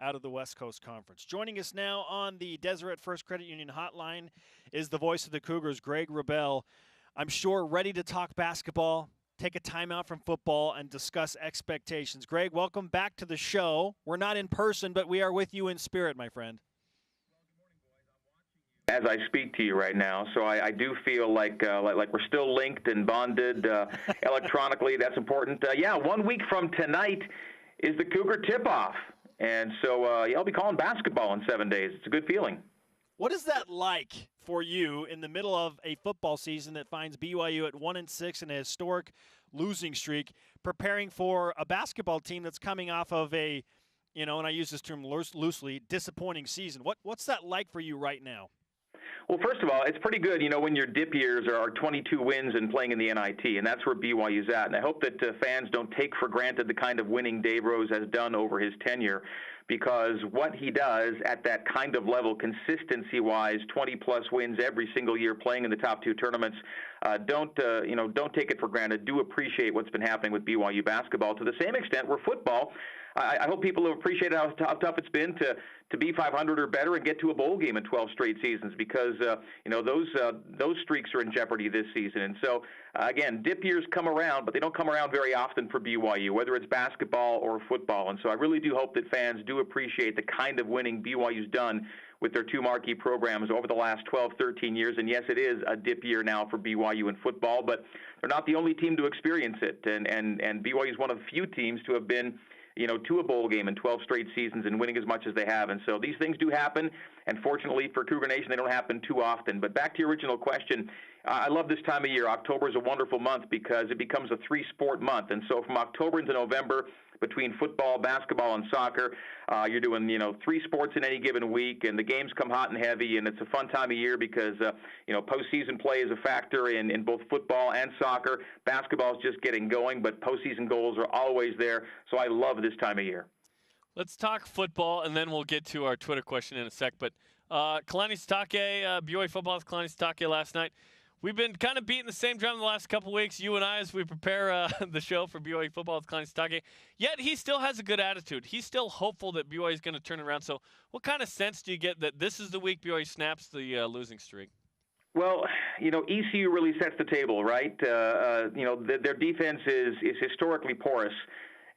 out of the West Coast Conference. Joining us now on the Deseret First Credit Union hotline is the voice of the Cougars, Greg Wrubell. I'm sure ready to talk basketball, take a timeout from football, and discuss expectations. Greg, welcome back to the show. We're not in person, but we are with you in spirit, my friend. As I speak to you right now, so I do feel like we're still linked and bonded electronically. That's important. 1 week from tonight is the Cougar tip-off, and so I'll be calling basketball in 7 days. It's a good feeling. What is that like for you in the middle of a football season that finds BYU at 1-6 in a historic losing streak, preparing for a basketball team that's coming off of a, and I use this term loosely, disappointing season? What's that like for you right now? Well, first of all, it's pretty good, when your dip years are 22 wins and playing in the NIT, and that's where BYU's at. And I hope that fans don't take for granted the kind of winning Dave Rose has done over his tenure, because what he does at that kind of level, consistency-wise, 20-plus wins every single year, playing in the top two tournaments, don't take it for granted. Do appreciate what's been happening with BYU basketball to the same extent where football. I hope people have appreciated how tough it's been to be 500 or better and get to a bowl game in 12 straight seasons, because those streaks are in jeopardy this season. And so again, dip years come around, but they don't come around very often for BYU, whether it's basketball or football. And so I really do hope that fans do appreciate the kind of winning BYU's done with their two marquee programs over the last 12, 13 years. And yes, it is a dip year now for BYU in football, but they're not the only team to experience it. And BYU is one of few teams to have been to a bowl game in 12 straight seasons and winning as much as they have. And so these things do happen, and fortunately for Cougar Nation, they don't happen too often. But back to your original question, I love this time of year. October is a wonderful month because it becomes a three-sport month. And so from October into November, between football, basketball, and soccer, you're doing, three sports in any given week, and the games come hot and heavy, and it's a fun time of year because, postseason play is a factor in both football and soccer. Basketball is just getting going, but postseason goals are always there, so I love this time of year. Let's talk football, and then we'll get to our Twitter question in a sec. But Kalani Sitake, BYU football's Kalani Sitake last night. We've been kind of beating the same drum the last couple of weeks, you and I, as we prepare the show for BYU football with Kalani Sitake. Yet he still has a good attitude. He's still hopeful that BYU is going to turn around. So what kind of sense do you get that this is the week BYU snaps the losing streak? Well, ECU really sets the table, right? Their defense is historically porous.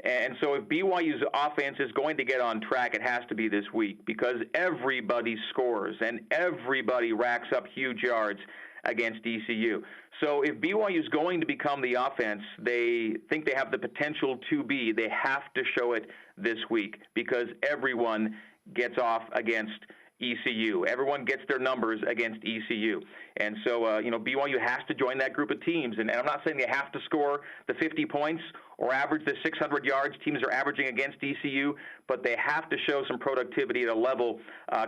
And so if BYU's offense is going to get on track, it has to be this week, because everybody scores and everybody racks up huge yards against ECU. So if BYU is going to become the offense they think they have the potential to be, they have to show it this week, because everyone gets off against ECU. Everyone gets their numbers against ECU. And so, BYU has to join that group of teams. And I'm not saying they have to score the 50 points or average the 600 yards teams are averaging against ECU, but they have to show some productivity at a level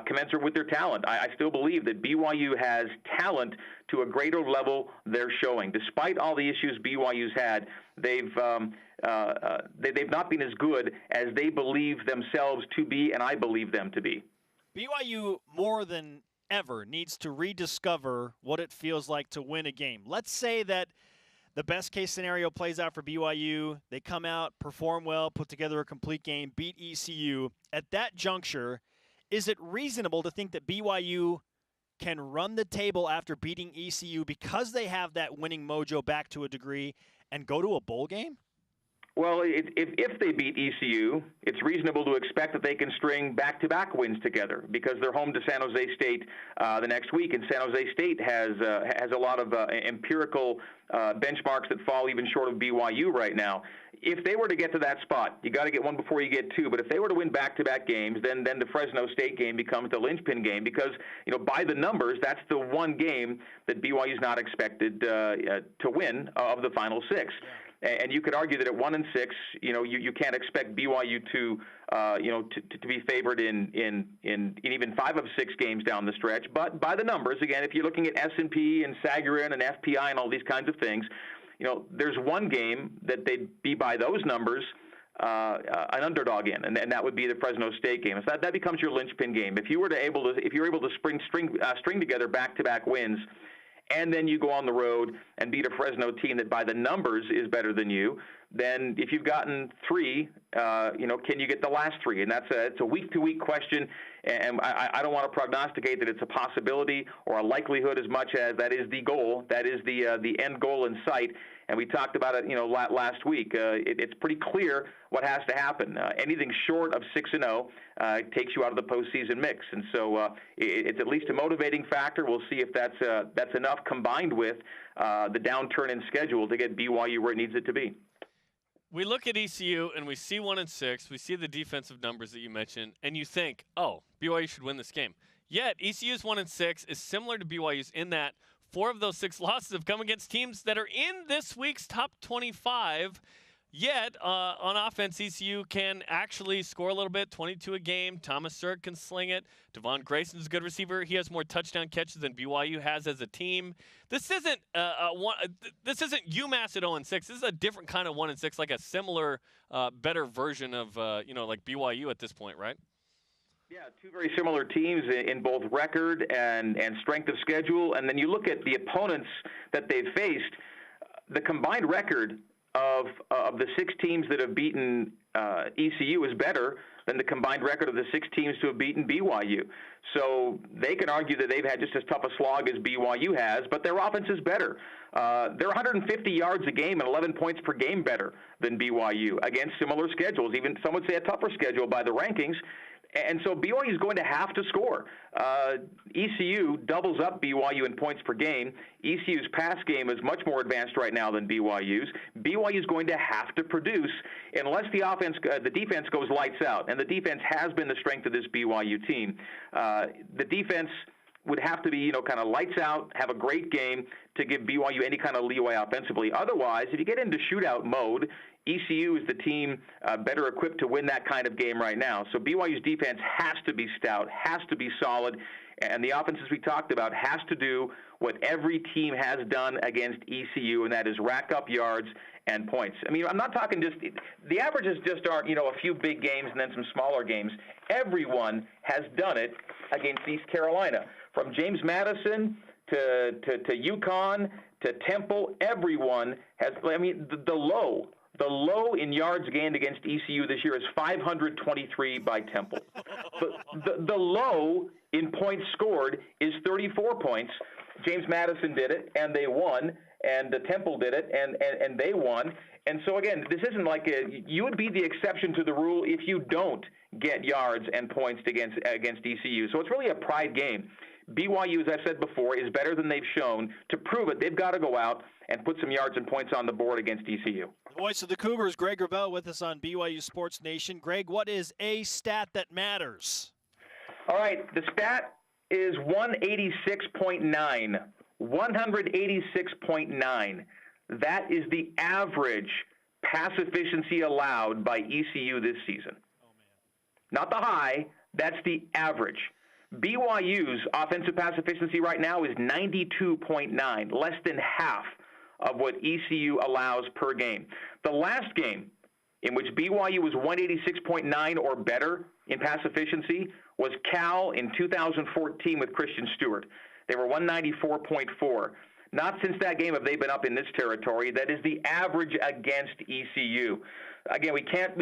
commensurate with their talent. I still believe that BYU has talent to a greater level they're showing. Despite all the issues BYU's had, they've not been as good as they believe themselves to be, and I believe them to be. BYU, more than ever, needs to rediscover what it feels like to win a game. Let's say that the best-case scenario plays out for BYU. They come out, perform well, put together a complete game, beat ECU. At that juncture, is it reasonable to think that BYU can run the table after beating ECU because they have that winning mojo back to a degree and go to a bowl game? Well, if they beat ECU, it's reasonable to expect that they can string back-to-back wins together, because they're home to San Jose State the next week, and San Jose State has a lot of empirical benchmarks that fall even short of BYU right now. If they were to get to that spot, you got to get one before you get two. But if they were to win back-to-back games, then the Fresno State game becomes the linchpin game, because by the numbers, that's the one game that BYU's not expected to win of the final six. Yeah. And you could argue that at 1-6, you can't expect BYU to be favored in even 5 of 6 games down the stretch. But by the numbers, again, if you're looking at S&P and Sagarin and FPI and all these kinds of things, there's one game that they'd be by those numbers an underdog in, and that would be the Fresno State game. So that becomes your linchpin game. If you're able to string together back-to-back wins and then you go on the road and beat a Fresno team that by the numbers is better than you, then if you've gotten 3, can you get the last 3? And it's a week-to-week question, and I don't want to prognosticate that it's a possibility or a likelihood as much as that is the goal, that is the end goal in sight. And we talked about it, last week. It's pretty clear what has to happen. Anything short of 6-0 takes you out of the postseason mix, and so it's at least a motivating factor. We'll see if that's enough, combined with the downturn in schedule, to get BYU where it needs it to be. We look at ECU and we see 1-6. We see the defensive numbers that you mentioned, and you think, oh, BYU should win this game. Yet ECU's 1-6 is similar to BYU's in that 4 of those 6 losses have come against teams that are in this week's top 25. Yet, on offense, ECU can actually score a little bit, 22 a game. Thomas Sirk can sling it. Devon Grayson's a good receiver. He has more touchdown catches than BYU has as a team. This isn't UMass at 0-6. This is a different kind of 1-6, like a similar, better version of, like BYU at this point, right? Yeah, 2 very similar teams in both record and strength of schedule. And then you look at the opponents that they've faced, the combined record of the 6 teams that have beaten ECU is better than the combined record of the 6 teams to have beaten BYU. So they can argue that they've had just as tough a slog as BYU has, but their offense is better. They're 150 yards a game and 11 points per game better than BYU against similar schedules. Even some would say a tougher schedule by the rankings. And so BYU is going to have to score. ECU doubles up BYU in points per game. ECU's pass game is much more advanced right now than BYU's. BYU is going to have to produce unless the defense goes lights out. And the defense has been the strength of this BYU team. The defense would have to be, kind of lights out, have a great game to give BYU any kind of leeway offensively. Otherwise, if you get into shootout mode, ECU is the team better equipped to win that kind of game right now. So BYU's defense has to be stout, has to be solid, and the offense, as we talked about, has to do what every team has done against ECU, and that is rack up yards and points. I mean, I'm not talking just – the averages just aren't, a few big games and then some smaller games. Everyone has done it against East Carolina. From James Madison to UConn to Temple, everyone has – I mean, the low in yards gained against ECU this year is 523 by Temple. The low in points scored is 34 points. James Madison did it, and they won, and the Temple did it, and they won. And so, again, this isn't like you would be the exception to the rule if you don't get yards and points against ECU. So it's really a pride game. BYU, as I've said before, is better than they've shown. To prove it, they've got to go out and put some yards and points on the board against ECU. The voice of the Cougars, Greg Wrubell, with us on BYU Sports Nation. Greg, what is a stat that matters? All right, the stat is 186.9. 186.9. That is the average pass efficiency allowed by ECU this season. Oh, man. Not the high, that's the average. BYU's offensive pass efficiency right now is 92.9, less than half of what ECU allows per game. The last game in which BYU was 186.9 or better in pass efficiency was Cal in 2014 with Christian Stewart. They were 194.4. Not since that game have they been up in this territory. That is the average against ECU. Again, we can't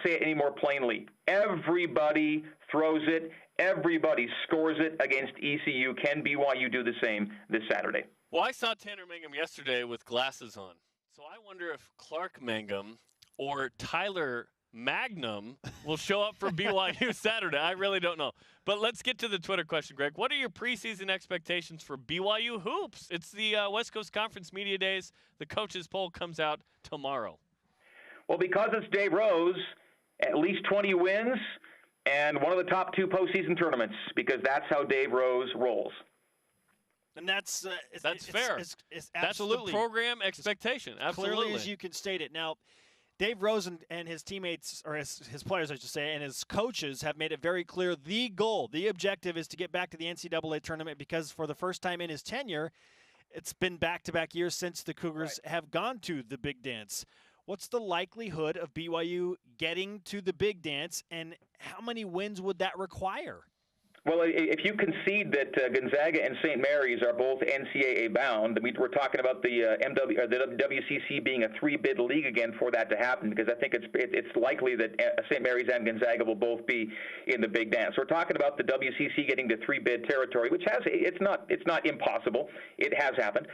say it any more plainly. Everybody throws it. Everybody scores it against ECU. Can BYU do the same this Saturday? Well, I saw Tanner Mangum yesterday with glasses on. So I wonder if Clark Mangum or Tyler Magnum will show up for BYU Saturday. I really don't know. But let's get to the Twitter question, Greg. What are your preseason expectations for BYU hoops? It's the West Coast Conference Media Days. The coaches poll comes out tomorrow. Well, because it's Dave Rose, at least 20 wins and one of the top 2 postseason tournaments, because that's how Dave Rose rolls. And that's fair. It's absolutely that's the program expectation. Absolutely. Clearly as you can state it. Now, Dave Rose and his teammates, or his players, I should say, and his coaches have made it very clear the goal, the objective is to get back to the NCAA tournament because for the first time in his tenure, it's been back-to-back years since the Cougars have gone to the Big Dance. What's the likelihood of BYU getting to the Big Dance, and how many wins would that require? Well, if you concede that Gonzaga and St. Mary's are both NCAA bound, we're talking about the WCC being a 3-bid league again for that to happen, because I think it's likely that St. Mary's and Gonzaga will both be in the big dance. So we're talking about the WCC getting to 3-bid territory, which it's not impossible. It has happened.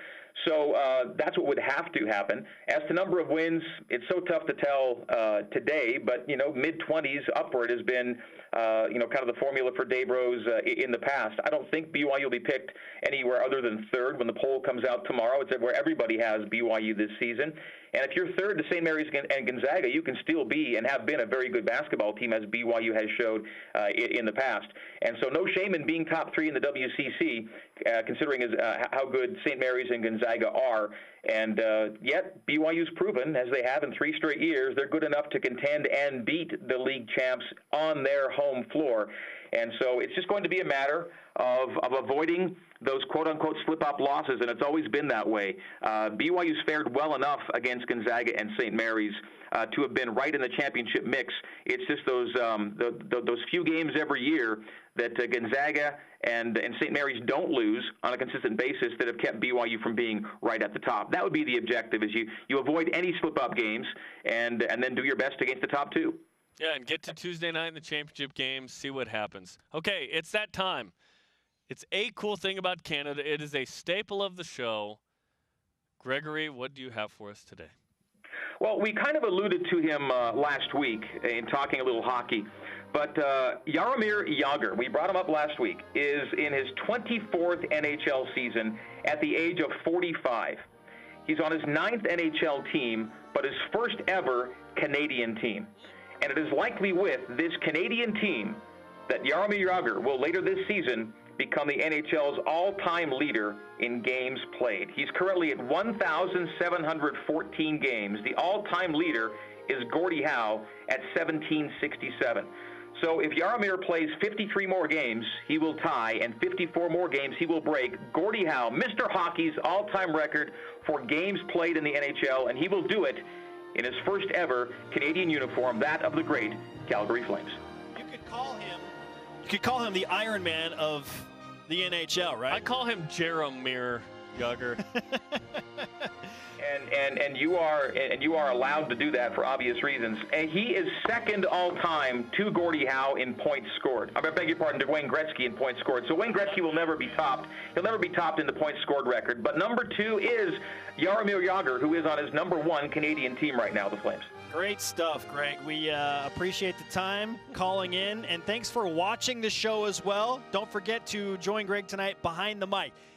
So that's what would have to happen. As to number of wins, it's so tough to tell today, but mid-20s upward has been kind of the formula for Dave Rose in the past. I don't think BYU will be picked anywhere other than third when the poll comes out tomorrow. It's where everybody has BYU this season. And if you're third to St. Mary's and Gonzaga, you can still be and have been a very good basketball team, as BYU has showed in the past. And so no shame in being top 3 in the WCC, considering how good St. Mary's and Gonzaga are. And yet BYU's proven, as they have in 3 straight years, they're good enough to contend and beat the league champs on their home floor. And so it's just going to be a matter of avoiding those quote-unquote slip-up losses, and it's always been that way. BYU's fared well enough against Gonzaga and St. Mary's to have been right in the championship mix. It's just those few games every year that Gonzaga and St. Mary's don't lose on a consistent basis that have kept BYU from being right at the top. That would be the objective, is you avoid any slip-up games and then do your best against the top 2. Yeah, and get to Tuesday night in the championship game, see what happens. Okay, it's that time. It's a cool thing about Canada. It is a staple of the show. Gregory, what do you have for us today? Well, we kind of alluded to him last week in talking a little hockey. But Jaromir Jagr, we brought him up last week, is in his 24th NHL season at the age of 45. He's on his 9th NHL team, but his first ever Canadian team. And it is likely with this Canadian team that Jaromir Jagr will later this season become the NHL's all-time leader in games played. He's currently at 1,714 games. The all-time leader is Gordie Howe at 1,767. So if Jaromir plays 53 more games, he will tie, and 54 more games he will break Gordie Howe, Mr. Hockey's all-time record for games played in the NHL, and he will do it in his first ever Canadian uniform, that of the great Calgary Flames. You could call him the Iron Man of the NHL, right? I call him Jaromir Jagr. And you are allowed to do that for obvious reasons. And he is second all time to Gordie Howe in points scored. I beg your pardon, to Wayne Gretzky in points scored. So Wayne Gretzky will never be topped. He'll never be topped in the points scored record. But number 2 is Jaromir Jagr, who is on his number 1 Canadian team right now, the Flames. Great stuff, Greg. We appreciate the time calling in, and thanks for watching the show as well. Don't forget to join Greg tonight behind the mic.